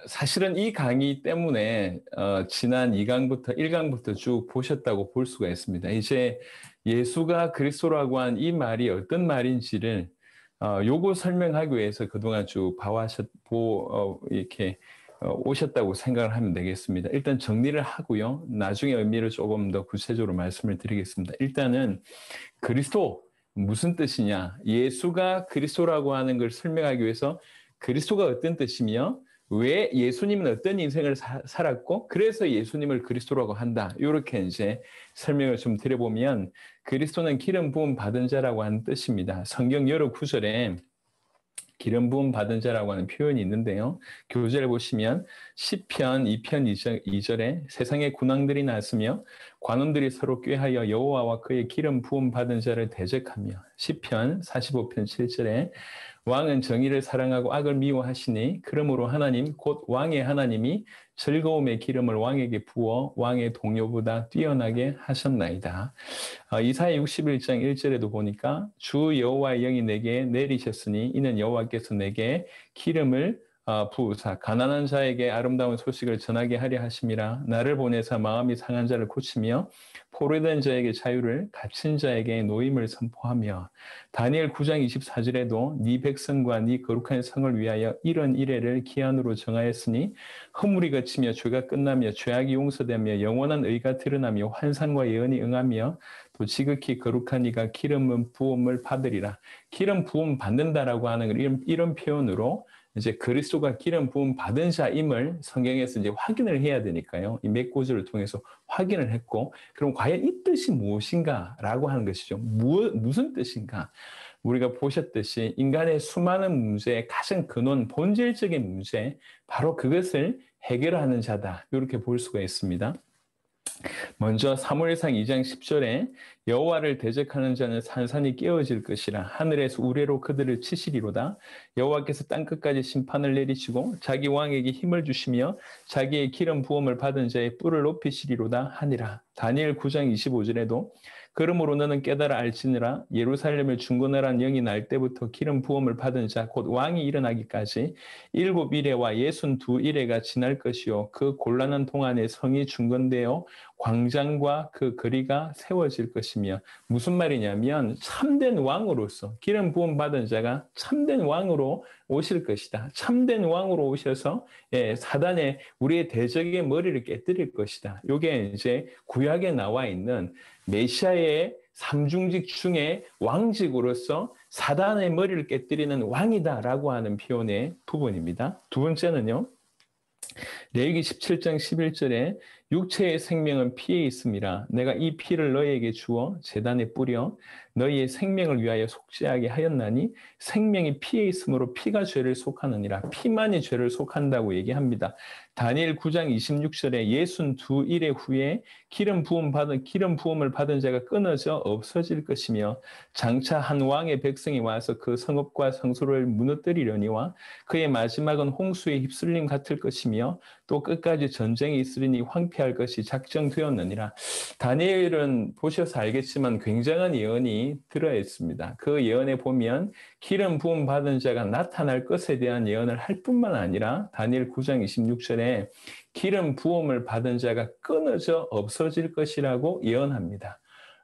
사실은 이 강의 때문에 지난 2강부터 1강부터 쭉 보셨다고 볼 수가 있습니다. 이제 예수가 그리스도라고 한 이 말이 어떤 말인지를 요거 설명하기 위해서 그동안 쭉 이렇게 오셨다고 생각을 하면 되겠습니다. 일단 정리를 하고요. 나중에 의미를 조금 더 구체적으로 말씀을 드리겠습니다. 일단은 그리스도 무슨 뜻이냐? 예수가 그리스도라고 하는 걸 설명하기 위해서 그리스도가 어떤 뜻이며 왜 예수님은 어떤 인생을 살았고 그래서 예수님을 그리스도라고 한다. 이렇게 이제 설명을 좀 드려보면 그리스도는 기름 부음 받은 자라고 하는 뜻입니다. 성경 여러 구절에 기름 부음 받은 자라고 하는 표현이 있는데요. 교재를 보시면 시편 2편 2절에 세상에 군왕들이 났으며 관원들이 서로 꾀하여 여호와와 그의 기름 부음 받은 자를 대적하며 시편 45편 7절에 왕은 정의를 사랑하고 악을 미워하시니 그러므로 하나님 곧 왕의 하나님이 즐거움의 기름을 왕에게 부어 왕의 동료보다 뛰어나게 하셨나이다. 이사야 61장 1절에도 보니까 주 여호와의 영이 내게 내리셨으니 이는 여호와께서 내게 기름을 부으사 가난한 자에게 아름다운 소식을 전하게 하려 하심이라. 나를 보내사 마음이 상한 자를 고치며 포로된 자에게 자유를 갇힌 자에게 노임을 선포하며. 다니엘 9장 24절에도 네 백성과 네 거룩한 성을 위하여 이런 이래를 기한으로 정하였으니 허물이 그치며 죄가 끝나며 죄악이 용서되며 영원한 의가 드러나며 환상과 예언이 응하며 또 지극히 거룩한 이가 기름 부음을 받으리라. 기름 부음 받는다라고 하는 이런 표현으로 이제 그리스도가 기름 부음 받은 자임을 성경에서 이제 확인을 해야 되니까요. 이 몇 구절을 통해서 확인을 했고, 그럼 과연 이 뜻이 무엇인가라고 하는 것이죠. 무슨 뜻인가? 우리가 보셨듯이 인간의 수많은 문제의 가장 근원, 본질적인 문제, 바로 그것을 해결하는 자다. 이렇게 볼 수가 있습니다. 먼저 사무엘상 2장 10절에 여호와를 대적하는 자는 산산이 깨어질 것이라. 하늘에서 우레로 그들을 치시리로다. 여호와께서 땅끝까지 심판을 내리시고 자기 왕에게 힘을 주시며 자기의 기름 부음을 받은 자의 뿔을 높이시리로다 하니라. 다니엘 9장 25절에도 그러므로 너는 깨달아 알지니라. 예루살렘을 중건하란 영이 날 때부터 기름 부음을 받은 자 곧 왕이 일어나기까지 7일에와 62일에가 지날 것이요 그 곤란한 동안에 성이 중건되어 광장과 그 거리가 세워질 것이며. 무슨 말이냐면 참된 왕으로서 기름 부음 받은 자가 참된 왕으로 오실 것이다. 참된 왕으로 오셔서 사단의 우리의 대적의 머리를 깨뜨릴 것이다. 이게 이제 구약에 나와 있는 메시아의 삼중직 중에 왕직으로서 사단의 머리를 깨뜨리는 왕이다라고 하는 표현의 부분입니다. 두 번째는요. 레위기 17장 11절에 육체의 생명은 피에 있음이라. 내가 이 피를 너희에게 주어 제단에 뿌려 너희의 생명을 위하여 속죄하게 하였나니 생명이 피에 있으므로 피가 죄를 속하느니라. 피만이 죄를 속한다고 얘기합니다. 다니엘 9장 26절에 62일의 후에 기름 부음을 받은 자가 끊어져 없어질 것이며 장차 한 왕의 백성이 와서 그 성읍과 성소를 무너뜨리려니와 그의 마지막은 홍수에 휩쓸림 같을 것이며 또 끝까지 전쟁이 있으리니 황폐할 것이 작정되었느니라. 다니엘은 보셔서 알겠지만 굉장한 예언이 들어있습니다. 그 예언에 보면 기름 부음 받은 자가 나타날 것에 대한 예언을 할 뿐만 아니라 다니엘 9장 26절에 기름 부음을 받은 자가 끊어져 없어질 것이라고 예언합니다.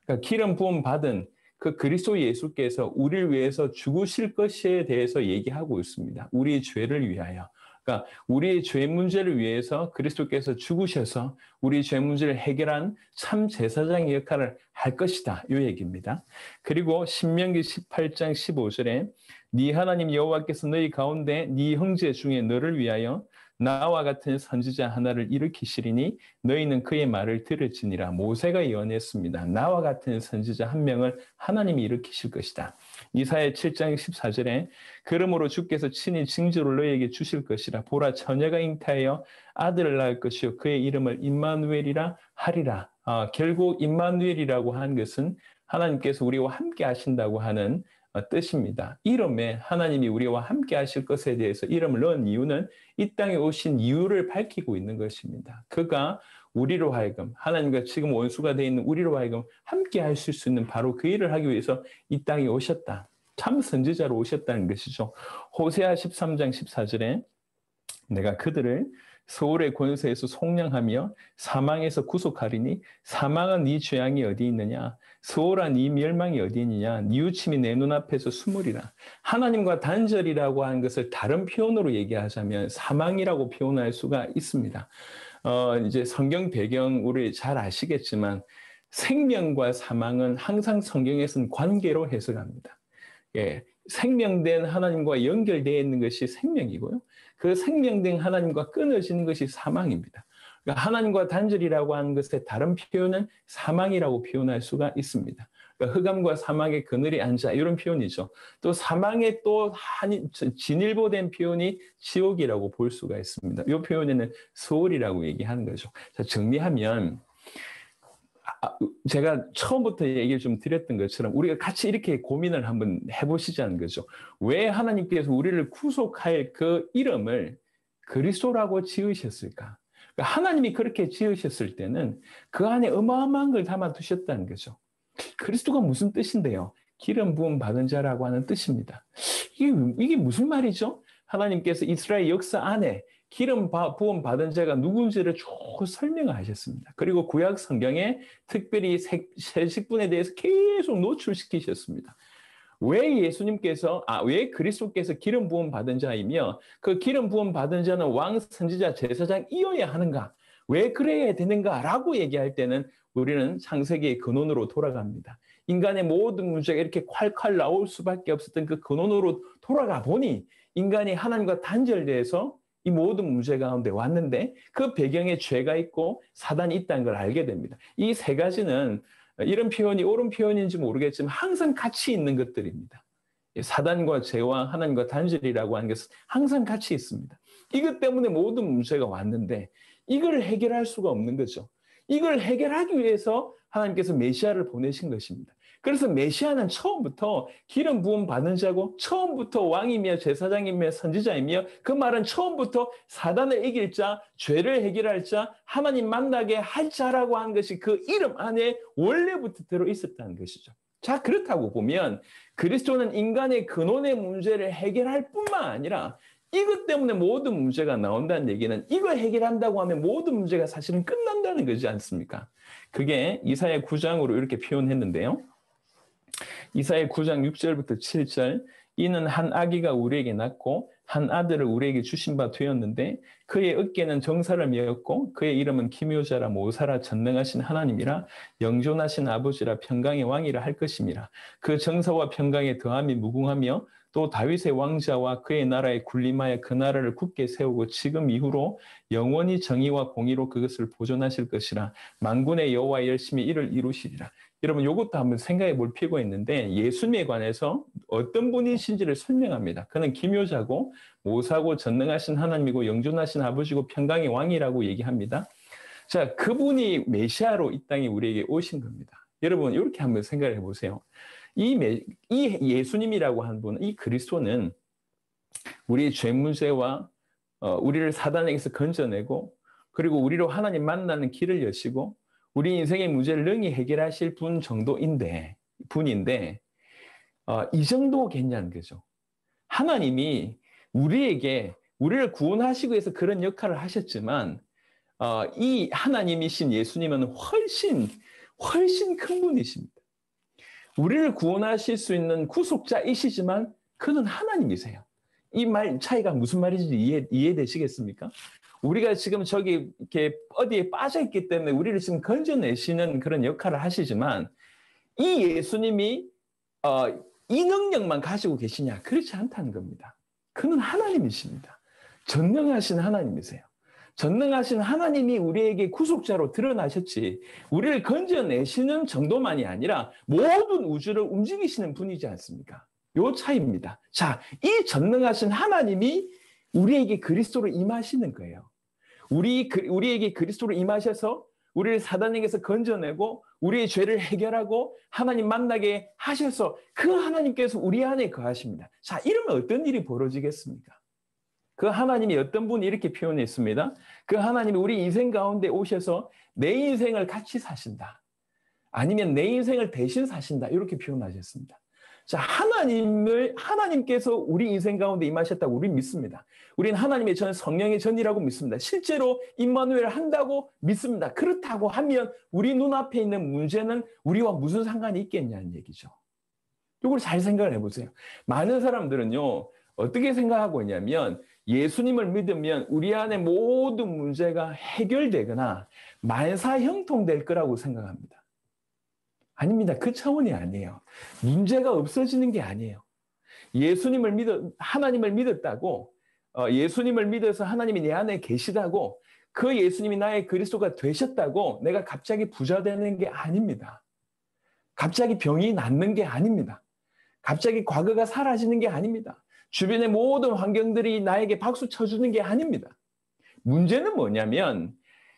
그러니까 기름 부음 받은 그 그리스도 예수께서 우리를 위해서 죽으실 것에 대해서 얘기하고 있습니다. 우리의 죄를 위하여. 그러니까 우리의 죄 문제를 위해서 그리스도께서 죽으셔서 우리 죄 문제를 해결한 참 제사장의 역할을 할 것이다. 이 얘기입니다. 그리고 신명기 18장 15절에 네 하나님 여호와께서 너희 가운데 네 형제 중에 너를 위하여 나와 같은 선지자 하나를 일으키시리니 너희는 그의 말을 들을지니라. 모세가 예언했습니다. 나와 같은 선지자 한 명을 하나님이 일으키실 것이다. 이사야 7장 14절에 그러므로 주께서 친히 징조를 너희에게 주실 것이라. 보라 처녀가 잉태하여 아들을 낳을 것이요 그의 이름을 임마누엘이라 하리라. 결국 임마누엘이라고 하는 것은 하나님께서 우리와 함께 하신다고 하는 뜻입니다. 이름에 하나님이 우리와 함께 하실 것에 대해서 이름을 넣은 이유는 이 땅에 오신 이유를 밝히고 있는 것입니다. 그가 우리로 하여금 하나님과 지금 원수가 되어 있는 우리로 하여금 함께 하실 수 있는 바로 그 일을 하기 위해서 이 땅에 오셨다. 참 선지자로 오셨다는 것이죠. 호세아 13장 14절에 내가 그들을 서울의 권세에서 속량하며 사망에서 구속하리니 사망은 네 죄악이 어디 있느냐? 서울아 네 멸망이 어디 있느냐? 뉘우침이 내 눈앞에서 숨으리라. 하나님과 단절이라고 하는 것을 다른 표현으로 얘기하자면 사망이라고 표현할 수가 있습니다. 이제 성경 배경 우리 잘 아시겠지만 생명과 사망은 항상 성경에서는 관계로 해석합니다. 예, 생명된 하나님과 연결되어 있는 것이 생명이고요. 그 생명된 하나님과 끊어지는 것이 사망입니다. 그러니까 하나님과 단절이라고 하는 것의 다른 표현은 사망이라고 표현할 수가 있습니다. 그러니까 흑암과 사망의 그늘에 앉아 이런 표현이죠. 또 사망의 또 진일보된 표현이 지옥이라고 볼 수가 있습니다. 이 표현에는 소울이라고 얘기하는 거죠. 자, 정리하면 제가 처음부터 얘기를 좀 드렸던 것처럼 우리가 같이 이렇게 고민을 한번 해보시자는 거죠. 왜 하나님께서 우리를 구속할 그 이름을 그리스도라고 지으셨을까? 그러니까 하나님이 그렇게 지으셨을 때는 그 안에 어마어마한 걸 담아 두셨다는 거죠. 그리스도가 무슨 뜻인데요? 기름 부음 받은 자라고 하는 뜻입니다. 이게 무슨 말이죠? 하나님께서 이스라엘 역사 안에 기름 부음 받은 자가 누군지를 쭉 설명하셨습니다. 그리고 구약 성경에 특별히 세 식분에 대해서 계속 노출시키셨습니다. 왜 그리스도께서 기름 부음 받은 자이며 그 기름 부음 받은 자는 왕, 선지자, 제사장이어야 하는가? 왜 그래야 되는가라고 얘기할 때는 우리는 창세기의 근원으로 돌아갑니다. 인간의 모든 문제가 이렇게 콸콸 나올 수밖에 없었던 그 근원으로 돌아가 보니 인간이 하나님과 단절돼서 이 모든 문제 가운데 왔는데 그 배경에 죄가 있고 사단이 있다는 걸 알게 됩니다. 이 세 가지는 이런 표현이 옳은 표현인지 모르겠지만 항상 같이 있는 것들입니다. 사단과 죄와 하나님과 단절이라고 하는 것은 항상 같이 있습니다. 이것 때문에 모든 문제가 왔는데 이걸 해결할 수가 없는 거죠. 이걸 해결하기 위해서 하나님께서 메시아를 보내신 것입니다. 그래서 메시아는 처음부터 기름 부음 받은 자고 처음부터 왕이며 제사장이며 선지자이며 그 말은 처음부터 사단을 이길 자, 죄를 해결할 자, 하나님 만나게 할 자라고 하는 것이 그 이름 안에 원래부터 들어있었다는 것이죠. 자, 그렇다고 보면 그리스도는 인간의 근원의 문제를 해결할 뿐만 아니라 이것 때문에 모든 문제가 나온다는 얘기는 이걸 해결한다고 하면 모든 문제가 사실은 끝난다는 거지 않습니까? 그게 이사야 9장으로 이렇게 표현했는데요. 이사야 9장 6절부터 7절 이는 한 아기가 우리에게 낳고 한 아들을 우리에게 주신 바 되었는데 그의 어깨는 정사를 메었고 그의 이름은 기묘자라 모사라 전능하신 하나님이라 영존하신 아버지라 평강의 왕이라 할 것임이라. 그 정사와 평강의 더함이 무궁하며 또 다윗의 왕자와 그의 나라에 군림하여 그 나라를 굳게 세우고 지금 이후로 영원히 정의와 공의로 그것을 보존하실 것이라. 만군의 여호와 열심히 이를 이루시리라. 여러분 이것도 한번 생각해 볼 필요가 있는데 예수님에 관해서 어떤 분이신지를 설명합니다. 그는 기묘자고 모사고 전능하신 하나님이고 영존하신 아버지고 평강의 왕이라고 얘기합니다. 자, 그분이 메시아로 이 땅에 우리에게 오신 겁니다. 여러분 이렇게 한번 생각해 보세요. 이 예수님이라고 하는 분은 이 그리스도는 우리의 죄 문제와 우리를 사단에게서 건져내고 그리고 우리로 하나님 만나는 길을 여시고 우리 인생의 문제를 능히 해결하실 분인데 이 정도겠냐는 거죠. 하나님이 우리를 구원하시기 위해서 그런 역할을 하셨지만 이 하나님이신 예수님은 훨씬 큰 분이십니다. 우리를 구원하실 수 있는 구속자이시지만 그는 하나님이세요. 이 말 차이가 무슨 말인지 이해되시겠습니까? 우리가 지금 저기 이렇게 어디에 빠져 있기 때문에 우리를 지금 건져내시는 그런 역할을 하시지만 이 예수님이 이 능력만 가지고 계시냐? 그렇지 않다는 겁니다. 그는 하나님이십니다. 전능하신 하나님이세요. 전능하신 하나님이 우리에게 구속자로 드러나셨지 우리를 건져내시는 정도만이 아니라 모든 우주를 움직이시는 분이지 않습니까? 요 차이입니다. 자, 이 전능하신 하나님이 우리에게 그리스도로 임하시는 거예요. 우리에게 그리스도로 임하셔서 우리를 사단에게서 건져내고 우리의 죄를 해결하고 하나님 만나게 하셔서 그 하나님께서 우리 안에 거하십니다. 자, 이러면 어떤 일이 벌어지겠습니까? 그 하나님이 어떤 분이 이렇게 표현했습니다. 그 하나님이 우리 인생 가운데 오셔서 내 인생을 같이 사신다. 아니면 내 인생을 대신 사신다. 이렇게 표현하셨습니다. 자, 하나님께서 우리 인생 가운데 임하셨다고 우리는 믿습니다. 우리는 하나님의 전 성령의 전이라고 믿습니다. 실제로 임마누엘 한다고 믿습니다. 그렇다고 하면 우리 눈앞에 있는 문제는 우리와 무슨 상관이 있겠냐는 얘기죠. 이걸 잘 생각을 해보세요. 많은 사람들은요, 어떻게 생각하고 있냐면 예수님을 믿으면 우리 안에 모든 문제가 해결되거나 만사형통될 거라고 생각합니다. 아닙니다. 그 차원이 아니에요. 문제가 없어지는 게 아니에요. 하나님을 믿었다고, 예수님을 믿어서 하나님이 내 안에 계시다고, 그 예수님이 나의 그리스도가 되셨다고 내가 갑자기 부자 되는 게 아닙니다. 갑자기 병이 낫는 게 아닙니다. 갑자기 과거가 사라지는 게 아닙니다. 주변의 모든 환경들이 나에게 박수 쳐주는 게 아닙니다. 문제는 뭐냐면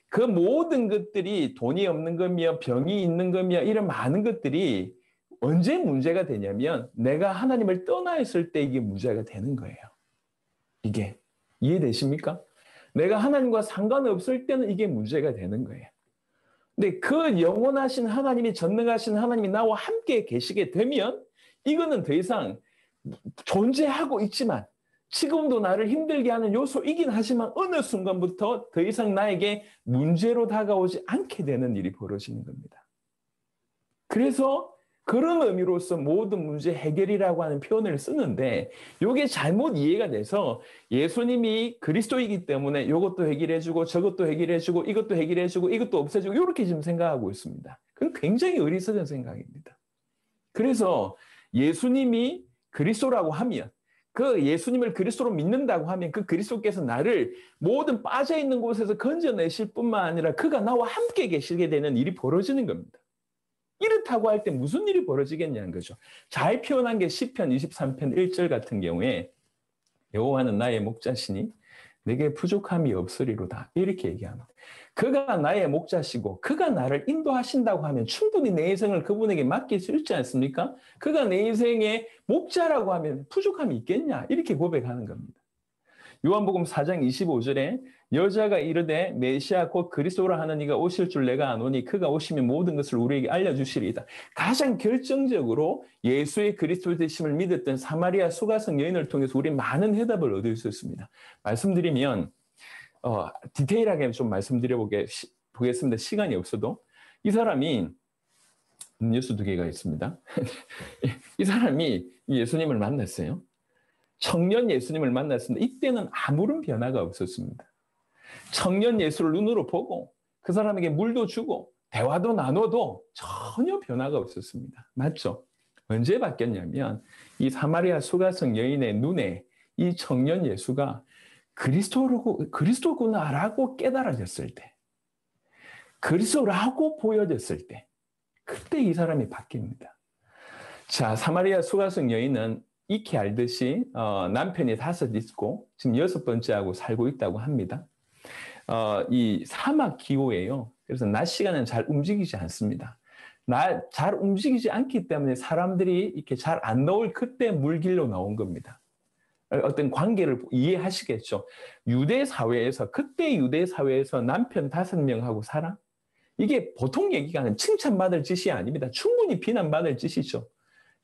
그 모든 것들이 돈이 없는 거며 병이 있는 거며 이런 많은 것들이 언제 문제가 되냐면 내가 하나님을 떠나 있을 때 이게 문제가 되는 거예요. 이게 이해되십니까? 내가 하나님과 상관없을 때는 이게 문제가 되는 거예요. 근데 그 영원하신 하나님이 전능하신 하나님이 나와 함께 계시게 되면 이거는 더 이상 존재하고 있지만 지금도 나를 힘들게 하는 요소이긴 하지만 어느 순간부터 더 이상 나에게 문제로 다가오지 않게 되는 일이 벌어지는 겁니다. 그래서 그런 의미로서 모든 문제 해결이라고 하는 표현을 쓰는데 이게 잘못 이해가 돼서 예수님이 그리스도이기 때문에 이것도 해결해주고 저것도 해결해주고 이것도 해결해주고 이것도 없애주고 이렇게 지금 생각하고 있습니다. 그건 굉장히 어리석은 생각입니다. 그래서 예수님이 그리스도라고 하면 그 예수님을 그리스도로 믿는다고 하면 그 그리스도께서 나를 모든 빠져있는 곳에서 건져내실 뿐만 아니라 그가 나와 함께 계시게 되는 일이 벌어지는 겁니다. 이렇다고 할 때 무슨 일이 벌어지겠냐는 거죠. 잘 표현한 게 시편 23편 1절 같은 경우에 여호와는 나의 목자시니 내게 부족함이 없으리로다 이렇게 얘기합니다. 그가 나의 목자시고 그가 나를 인도하신다고 하면 충분히 내 인생을 그분에게 맡길 수 있지 않습니까? 그가 내 인생의 목자라고 하면 부족함이 있겠냐 이렇게 고백하는 겁니다. 요한복음 4장 25절에 여자가 이르되 메시아 곧 그리스도라 하는 이가 오실 줄 내가 아노니 그가 오시면 모든 것을 우리에게 알려주시리이다. 가장 결정적으로 예수의 그리스도 되심을 믿었던 사마리아 수가성 여인을 통해서 우리 많은 해답을 얻을 수 있습니다. 말씀드리면 디테일하게 좀 말씀드려 보겠습니다. 시간이 없어도 이 사람이 음료수 2개가 있습니다. 이 사람이 예수님을 만났어요. 청년 예수님을 만났습니다. 이때는 아무런 변화가 없었습니다. 청년 예수를 눈으로 보고 그 사람에게 물도 주고 대화도 나눠도 전혀 변화가 없었습니다. 맞죠? 언제 바뀌었냐면 이 사마리아 수가성 여인의 눈에 이 청년 예수가 그리스도구나라고 깨달아졌을 때, 그리스도라고 보여졌을 때, 그때 이 사람이 바뀝니다. 자, 사마리아 수가성 여인은 익히 알듯이 남편이 5 있고 지금 6번째하고 살고 있다고 합니다. 이 사막 기후예요. 그래서 낮 시간은 잘 움직이지 않습니다. 잘 움직이지 않기 때문에 사람들이 이렇게 잘 안 나올 그때 물길로 나온 겁니다. 어떤 관계를 이해하시겠죠. 그때 유대 사회에서 남편 5명하고 살아? 이게 보통 얘기가 아니라 칭찬받을 짓이 아닙니다. 충분히 비난받을 짓이죠.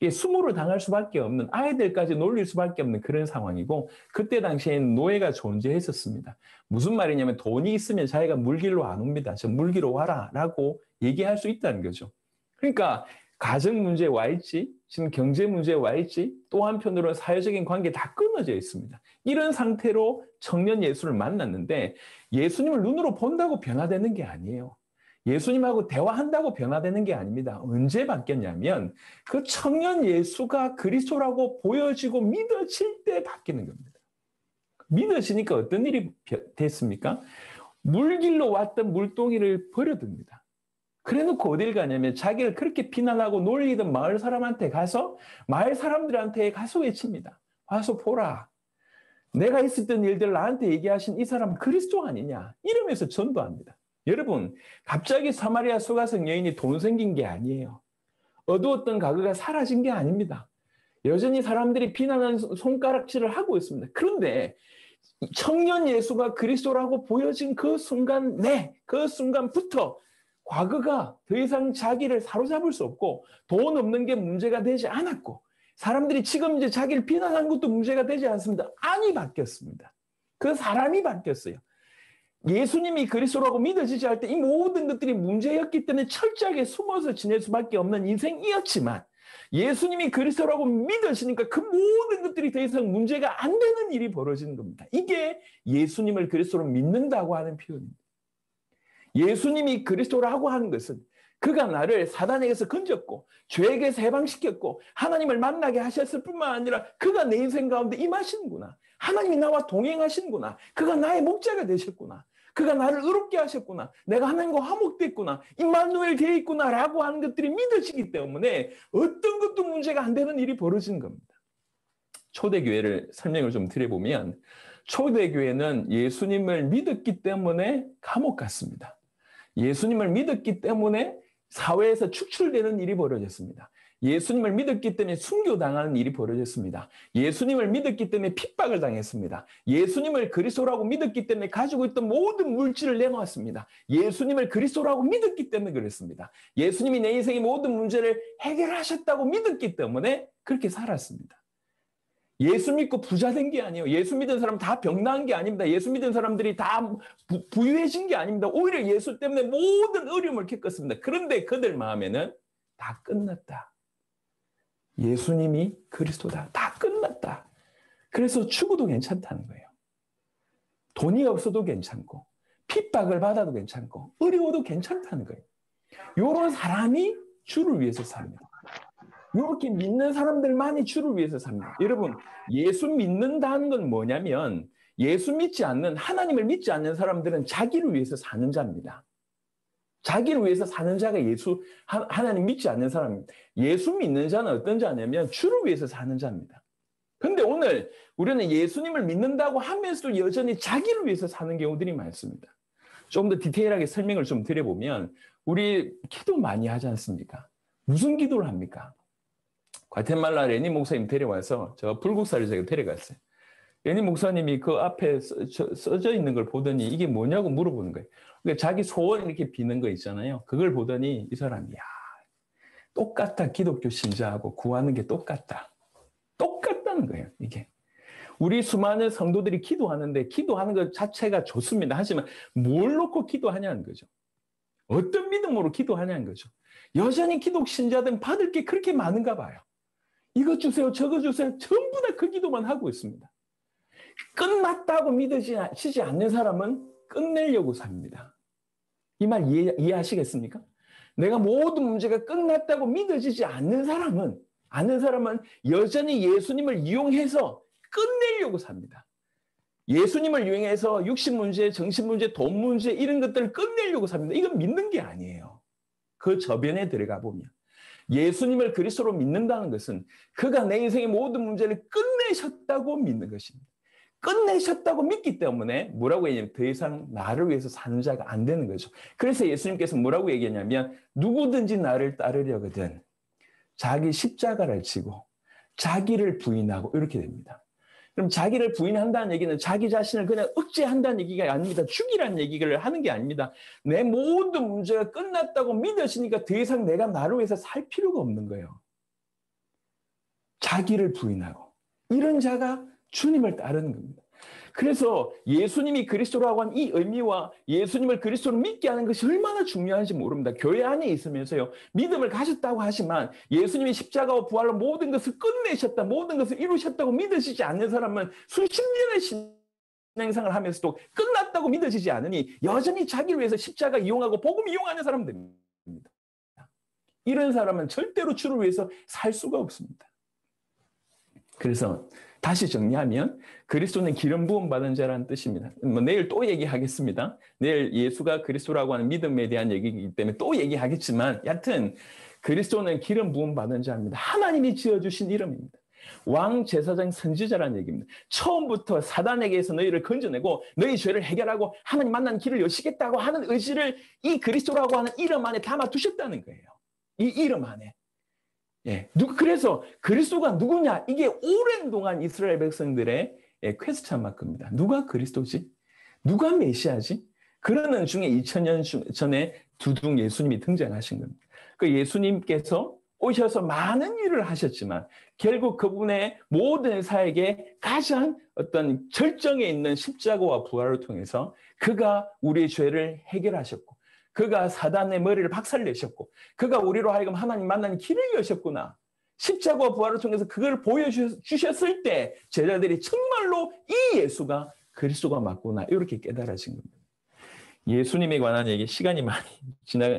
이게 수모를 당할 수밖에 없는, 아이들까지 놀릴 수밖에 없는 그런 상황이고, 그때 당시에는 노예가 존재했었습니다. 무슨 말이냐면 돈이 있으면 자기가 물길로 안 옵니다. 저 물길로 와라 라고 얘기할 수 있다는 거죠. 그러니까 가정 문제에 와 있지, 지금 경제 문제에 와 있지, 또 한편으로는 사회적인 관계 다 끊어져 있습니다. 이런 상태로 청년 예수를 만났는데 예수님을 눈으로 본다고 변화되는 게 아니에요. 예수님하고 대화한다고 변화되는 게 아닙니다. 언제 바뀌었냐면 그 청년 예수가 그리스도라고 보여지고 믿어질 때 바뀌는 겁니다. 믿어지니까 어떤 일이 됐습니까? 물길로 왔던 물동이를 버려둡니다. 그래놓고 어딜 가냐면 자기를 그렇게 비난하고 놀리던 마을 사람한테 가서 마을 사람들한테 가서 외칩니다. 와서 보라. 내가 있었던 일들 나한테 얘기하신 이 사람 그리스도 아니냐. 이러면서 전도합니다. 여러분, 갑자기 사마리아 수가성 여인이 돈 생긴 게 아니에요. 어두웠던 과거가 사라진 게 아닙니다. 여전히 사람들이 비난하는 손가락질을 하고 있습니다. 그런데 청년 예수가 그리스도라고 보여진 그 순간부터 과거가 더 이상 자기를 사로잡을 수 없고 돈 없는 게 문제가 되지 않았고 사람들이 지금 이제 자기를 비난하는 것도 문제가 되지 않습니다. 아니, 바뀌었습니다. 그 사람이 바뀌었어요. 예수님이 그리스도라고 믿어지지 할 때 이 모든 것들이 문제였기 때문에 철저하게 숨어서 지낼 수밖에 없는 인생이었지만, 예수님이 그리스도라고 믿으시니까 그 모든 것들이 더 이상 문제가 안 되는 일이 벌어지는 겁니다. 이게 예수님을 그리스도로 믿는다고 하는 표현입니다. 예수님이 그리스도라고 하는 것은 그가 나를 사단에게서 건졌고 죄에게서 해방시켰고 하나님을 만나게 하셨을 뿐만 아니라 그가 내 인생 가운데 임하시는구나. 하나님이 나와 동행하시는구나. 그가 나의 목자가 되셨구나. 그가 나를 의롭게 하셨구나. 내가 하나님과 화목됐구나. 임마누엘 되어 있구나라고 하는 것들이 믿어지기 때문에 어떤 것도 문제가 안 되는 일이 벌어지는 겁니다. 초대교회를 설명을 좀 드려보면, 초대교회는 예수님을 믿었기 때문에 감옥 갔습니다. 예수님을 믿었기 때문에 사회에서 축출되는 일이 벌어졌습니다. 예수님을 믿었기 때문에 순교당하는 일이 벌어졌습니다. 예수님을 믿었기 때문에 핍박을 당했습니다. 예수님을 그리스도라고 믿었기 때문에 가지고 있던 모든 물질을 내놓았습니다. 예수님을 그리스도라고 믿었기 때문에 그랬습니다. 예수님이 내 인생의 모든 문제를 해결하셨다고 믿었기 때문에 그렇게 살았습니다. 예수 믿고 부자 된 게 아니에요. 예수 믿은 사람 다 병난 게 아닙니다. 예수 믿은 사람들이 다 부유해진 게 아닙니다. 오히려 예수 때문에 모든 어려움을 겪었습니다. 그런데 그들 마음에는 다 끝났다. 예수님이 그리스도다. 다 끝났다. 그래서 죽어도 괜찮다는 거예요. 돈이 없어도 괜찮고 핍박을 받아도 괜찮고 어려워도 괜찮다는 거예요. 이런 사람이 주를 위해서 삽니다. 이렇게 믿는 사람들만이 주를 위해서 삽니다. 여러분, 예수 믿는다는 건 뭐냐면, 예수 믿지 않는, 하나님을 믿지 않는 사람들은 자기를 위해서 사는 자입니다. 자기를 위해서 사는 자가 하나님 믿지 않는 사람입니다. 예수 믿는 자는 어떤 자냐면 주를 위해서 사는 자입니다. 그런데 오늘 우리는 예수님을 믿는다고 하면서도 여전히 자기를 위해서 사는 경우들이 많습니다. 좀 더 디테일하게 설명을 좀 드려보면, 우리 기도 많이 하지 않습니까? 무슨 기도를 합니까? 과테말라 레니 목사님 데려와서 저 불국사를 제가 데려갔어요. 레니 목사님이 그 앞에 써져 있는 걸 보더니 이게 뭐냐고 물어보는 거예요. 그러니까 자기 소원 이렇게 비는 거 있잖아요. 그걸 보더니 이 사람이, 야, 똑같다. 기독교 신자하고 구하는 게 똑같다. 똑같다는 거예요, 이게. 우리 수많은 성도들이 기도하는데 기도하는 것 자체가 좋습니다. 하지만 뭘 놓고 기도하냐는 거죠. 어떤 믿음으로 기도하냐는 거죠. 여전히 기독 신자들은 받을 게 그렇게 많은가 봐요. 이것 주세요, 저거 주세요. 전부 다 그 기도만 하고 있습니다. 끝났다고 믿으시지 않는 사람은 끝내려고 삽니다. 이 말 이해하시겠습니까? 내가 모든 문제가 끝났다고 믿어지지 않는 사람은 여전히 예수님을 이용해서 끝내려고 삽니다. 예수님을 이용해서 육신 문제, 정신 문제, 돈 문제 이런 것들을 끝내려고 삽니다. 이건 믿는 게 아니에요. 그 저변에 들어가 보면. 예수님을 그리스도로 믿는다는 것은 그가 내 인생의 모든 문제를 끝내셨다고 믿는 것입니다. 끝내셨다고 믿기 때문에 뭐라고 얘기하냐면 더 이상 나를 위해서 사는 자가 안 되는 거죠. 그래서 예수님께서 뭐라고 얘기하냐면 누구든지 나를 따르려거든 자기 십자가를 지고 자기를 부인하고 이렇게 됩니다. 그럼 자기를 부인한다는 얘기는 자기 자신을 그냥 억제한다는 얘기가 아닙니다. 죽이라는 얘기를 하는 게 아닙니다. 내 모든 문제가 끝났다고 믿으시니까 더 이상 내가 나를 위해서 살 필요가 없는 거예요. 자기를 부인하고 이런 자가 주님을 따르는 겁니다. 그래서 예수님이 그리스도라고 한 이 의미와 예수님을 그리스도로 믿게 하는 것이 얼마나 중요한지 모릅니다. 교회 안에 있으면서요. 믿음을 가졌다고 하지만 예수님이 십자가와 부활로 모든 것을 끝내셨다, 모든 것을 이루셨다고 믿으시지 않는 사람은 수십 년의 신앙생활을 하면서도 끝났다고 믿어지지 않으니 여전히 자기를 위해서 십자가 이용하고 복음 이용하는 사람들입니다. 이런 사람은 절대로 주를 위해서 살 수가 없습니다. 그래서 다시 정리하면 그리스도는 기름 부음 받은 자라는 뜻입니다. 내일 또 얘기하겠습니다. 내일 예수가 그리스도라고 하는 믿음에 대한 얘기이기 때문에 또 얘기하겠지만 여하튼 그리스도는 기름 부음 받은 자입니다. 하나님이 지어주신 이름입니다. 왕, 제사장, 선지자라는 얘기입니다. 처음부터 사단에게서 너희를 건져내고 너희 죄를 해결하고 하나님 만나는 길을 여시겠다고 하는 의지를 이 그리스도라고 하는 이름 안에 담아두셨다는 거예요. 이 이름 안에. 예, 그래서 그리스도가 누구냐? 이게 오랜 동안 이스라엘 백성들의 퀘스천 마크입니다. 누가 그리스도지? 누가 메시아지? 그러는 중에 2000년 전에 두둥 예수님이 등장하신 겁니다. 그 예수님께서 오셔서 많은 일을 하셨지만 결국 그분의 모든 사역의 가장 어떤 절정에 있는 십자가와 부활을 통해서 그가 우리의 죄를 해결하셨고 그가 사단의 머리를 박살내셨고 그가 우리로 하여금 하나님 만나는 길을 여셨구나. 십자가와 부활을 통해서 그걸 보여주셨을 때 제자들이 정말로 이 예수가 그리스도가 맞구나 이렇게 깨달아진 겁니다. 예수님에 관한 얘기 시간이 많이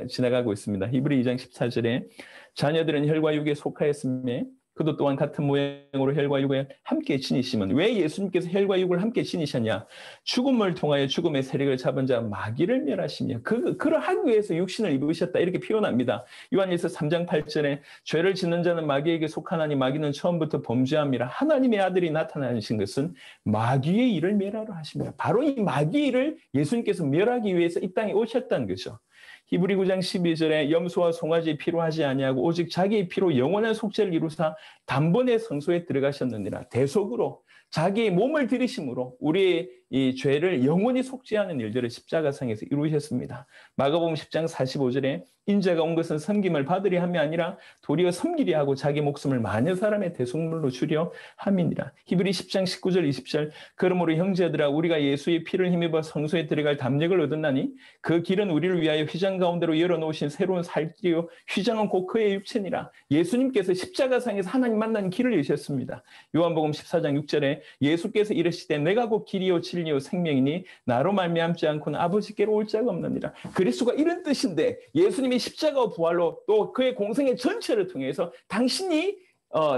지나가고 있습니다. 히브리 2장 14절에 자녀들은 혈과 육에 속하였으며 그도 또한 같은 모양으로 혈과 육을 함께 지니심은 왜 예수님께서 혈과 육을 함께 지니셨냐? 죽음을 통하여 죽음의 세력을 잡은 자 마귀를 멸하시며 그러하기 위해서 육신을 입으셨다 이렇게 표현합니다. 요한일서 3장 8절에 죄를 짓는 자는 마귀에게 속하나니 마귀는 처음부터 범죄함이라 하나님의 아들이 나타나신 것은 마귀의 일을 멸하러 하십니다. 바로 이 마귀의 일을 예수님께서 멸하기 위해서 이 땅에 오셨다는 거죠. 히브리 9장 12절에 염소와 송아지 피로 하지 아니하고 오직 자기의 피로 영원한 속죄를 이루사 단번에 성소에 들어가셨느니라. 대속으로 자기의 몸을 들이심으로 우리의 이 죄를 영원히 속죄하는 일들을 십자가상에서 이루셨습니다. 마가복음 10장 45절에 인자가 온 것은 섬김을 받으려 함이 아니라 도리어 섬기려 하고 자기 목숨을 많은 사람의 대속물로 주려 함이니라. 히브리 10장 19절 20절 그러므로 형제들아 우리가 예수의 피를 힘입어 성소에 들어갈 담력을 얻었나니 그 길은 우리를 위하여 휘장 가운데로 열어놓으신 새로운 살길이요 휘장은 곧 그의 육체니라. 예수님께서 십자가상에서 하나님 만나는 길을 여셨습니다. 요한복음 14장 6절에 예수께서 이르시되 내가 곧 길이요 진리요 생명이니 나로 말미암지 않고는 아버지께로 올 자가 없느니라. 그리스도가 이런 뜻인데 예수님이 십자가와 부활로 또 그의 공생의 전체를 통해서 당신이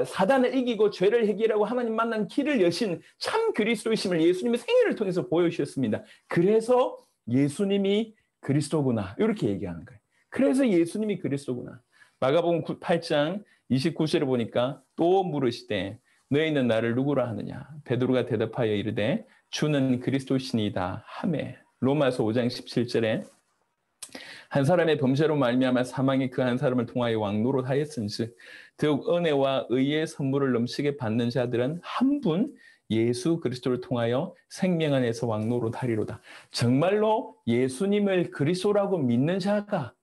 사단을 이기고 죄를 해결하고 하나님 만난 길을 여신 참 그리스도이심을 예수님의 생애를 통해서 보여주셨습니다. 그래서 예수님이 그리스도구나 이렇게 얘기하는 거예요. 그래서 예수님이 그리스도구나. 마가복음 8장 29절에 보니까 또 물으시되 너희는 나를 누구라 하느냐? 베드로가 대답하여 이르되 주는 그리스도시니이다 하매. 로마서 5장 17절에 한 사람의 범죄로 말미암아 사망이 그 한 사람을 통하여 왕노릇하였은즉 더욱 은혜와 의의 선물을 넘치게 받는 자들은 한 분 예수 그리스도를 통하여 생명 안에서 왕노릇하리로다. 정말로 예수님을 그리스도라고 믿는 자가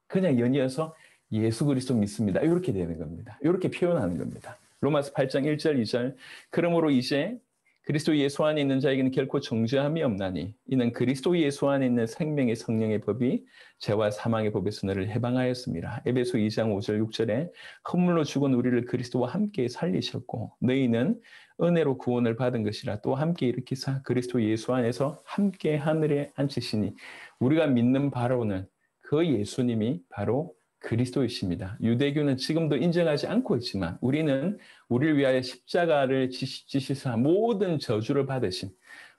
그냥 연이어서 예수 그리스도 믿습니다. 이렇게 되는 겁니다. 이렇게 표현하는 겁니다. 로마서 8장 1절 2절 그러므로 이제 그리스도 예수 안에 있는 자에게는 결코 정죄함이 없나니 이는 그리스도 예수 안에 있는 생명의 성령의 법이 죄와 사망의 법에서 너를 해방하였습니다. 에베소 2장 5절 6절에 허물로 죽은 우리를 그리스도와 함께 살리셨고 너희는 은혜로 구원을 받은 것이라 또 함께 일으키사 그리스도 예수 안에서 함께 하늘에 앉히시니 우리가 믿는 바로는 그 예수님이 바로 그리스도이십니다. 유대교는 지금도 인정하지 않고 있지만 우리는 우리를 위하여 십자가를 지시사 모든 저주를 받으신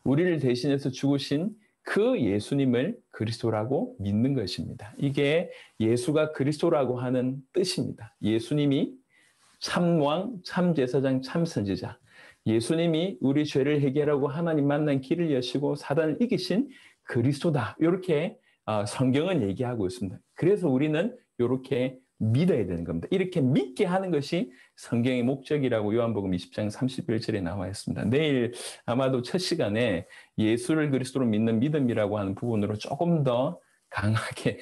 우리를 대신해서 죽으신 그 예수님을 그리스도라고 믿는 것입니다. 이게 예수가 그리스도라고 하는 뜻입니다. 예수님이 참왕, 참제사장, 참선지자. 예수님이 우리 죄를 해결하고 하나님 만난 길을 여시고 사단을 이기신 그리스도다. 이렇게 성경은 얘기하고 있습니다. 그래서 우리는 이렇게 믿어야 되는 겁니다. 이렇게 믿게 하는 것이 성경의 목적이라고 요한복음 20장 31절에 나와 있습니다. 내일 아마도 첫 시간에 예수를 그리스도로 믿는 믿음이라고 하는 부분으로 조금 더 강하게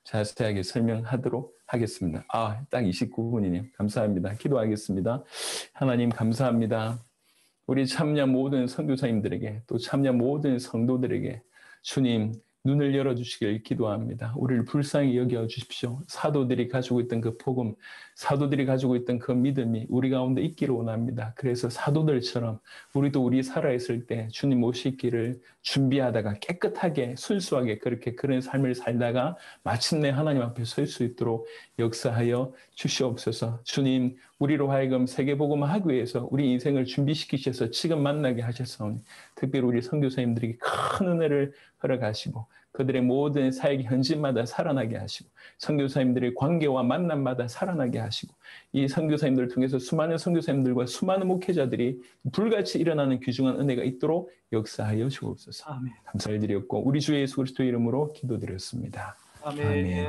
자세하게 설명하도록 하겠습니다. 딱 29분이네요. 감사합니다. 기도하겠습니다. 하나님 감사합니다. 우리 참여 모든 선교사님들에게 또 참여 모든 성도들에게 주님 눈을 열어주시길 기도합니다. 우리를 불쌍히 여겨주십시오. 사도들이 가지고 있던 그 복음, 사도들이 가지고 있던 그 믿음이 우리 가운데 있기를 원합니다. 그래서 사도들처럼 우리도 우리 살아있을 때 주님 오시기를 준비하다가 깨끗하게 순수하게 그렇게 그런 삶을 살다가 마침내 하나님 앞에 설 수 있도록 역사하여 주시옵소서. 주님 우리로 하여금 세계복음을 하기 위해서 우리 인생을 준비시키셔서 지금 만나게 하셨사오니 특별히 우리 선교사님들에게 큰 은혜를 허락하시고 그들의 모든 사역 현지마다 살아나게 하시고 선교사님들의 관계와 만남마다 살아나게 하시고 이 선교사님들을 통해서 수많은 선교사님들과 수많은 목회자들이 불같이 일어나는 귀중한 은혜가 있도록 역사하여 주옵소서. 아멘. 감사를 드렸고 우리 주 예수 그리스도의 이름으로 기도드렸습니다. 아멘. 아멘.